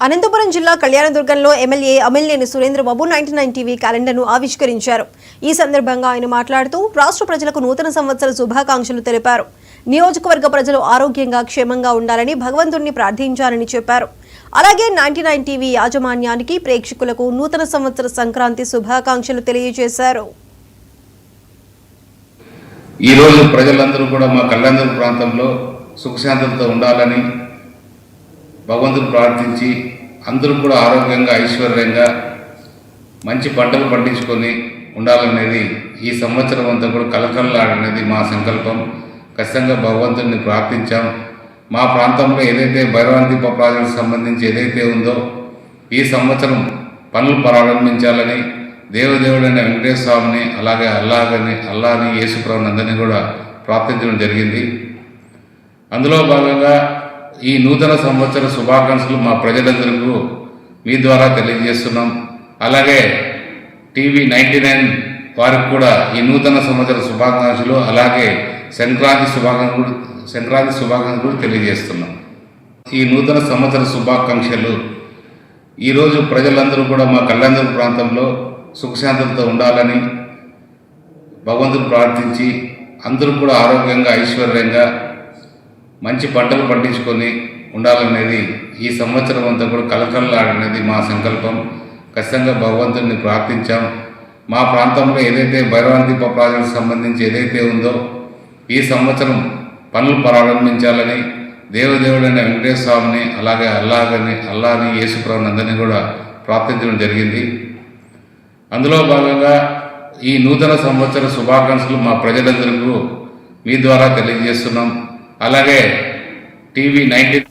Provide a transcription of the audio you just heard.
అనంతపురం జిల్లా కళ్యాణదుర్గంలో MLA Amilineni Surendra Babu 99 TV క్యాలెండర్ను ఆవిష్కరించారు. ఈ సందర్భంగా ఆయన మాట్లాడుతూ రాష్ట్ర ప్రజలకు నూతన సంవత్సర శుభాకాంక్షలు తెలిపారు. నియోజకవర్గ ప్రజలు ఆరోగ్యంగా క్షేమంగా ఉండాలని భగవంతుడిని ప్రార్థించారని చెప్పారు. అలాగే 99 టీవీ యాజమాన్యానికి ప్రేక్షకులకు నూతన సంవత్సర సంక్రాంతి శుభాకాంక్షలు తెలియజేశారు. ఈ రోజు ప్రజలందరూ కూడా మా కళ్యాణదుర్గం ప్రాంతంలో సుఖశాంతులతో ఉండాలని భగవంతుని ప్రార్థించి అందరూ కూడా ఆరోగ్యంగా ఐశ్వర్యంగా మంచి పంటలు పండించుకొని ఉండాలనేది ఈ సంవత్సరం అంతా కూడా కలకలలాడనేది మా సంకల్పం. ఖచ్చితంగా భగవంతుని ప్రార్థించాం. మా ప్రాంతంలో ఏదైతే భైరవాంతిప ప్రాజెక్టుకు సంబంధించి ఏదైతే ఉందో ఈ సంవత్సరం పనులు ప్రారంభించాలని దేవదేవుడైన వెంకటేశ్వర స్వామిని అలాగే అల్లాని యేసుప్రభుని అందరినీ కూడా ప్రార్థించడం జరిగింది. అందులో భాగంగా ఈ నూతన సంవత్సర శుభాకాంక్షలు మా ప్రజలందరికీ మీ ద్వారా తెలియజేస్తున్నాం. అలాగే టీవీ 99 వారికి కూడా ఈ నూతన సంవత్సర శుభాకాంక్షలు అలాగే సంక్రాంతి శుభాకాంక్షలు తెలియజేస్తున్నాం. ఈ నూతన సంవత్సర శుభాకాంక్షలు ఈరోజు ప్రజలందరూ కూడా మా కళ్యాణదుర్గం ప్రాంతంలో సుఖశాంతులతో ఉండాలని భగవంతుని ప్రార్థించి అందరూ కూడా ఆరోగ్యంగా ఐశ్వర్యంగా మంచి పంటలు పండించుకొని ఉండాలనేది ఈ సంవత్సరం అంతా కూడా కలకలలాడనేది మా సంకల్పం. ఖచ్చితంగా భగవంతుని ప్రార్థించాం. మా ప్రాంతంలో ఏదైతే భైరవాంతిప ప్రాజెక్టుకు సంబంధించి ఏదైతే ఉందో ఈ సంవత్సరం పనులు ప్రారంభించాలని దేవదేవుడైన వెంకటేశ్వర స్వామిని అలాగే అల్లాని యేసుప్రభుని అందరినీ కూడా ప్రార్థించడం జరిగింది. అందులో భాగంగా ఈ నూతన సంవత్సర శుభాకాంక్షలు మా ప్రజలందరికీ మీ ద్వారా తెలియజేస్తున్నాం. అలాగే టీవీ 99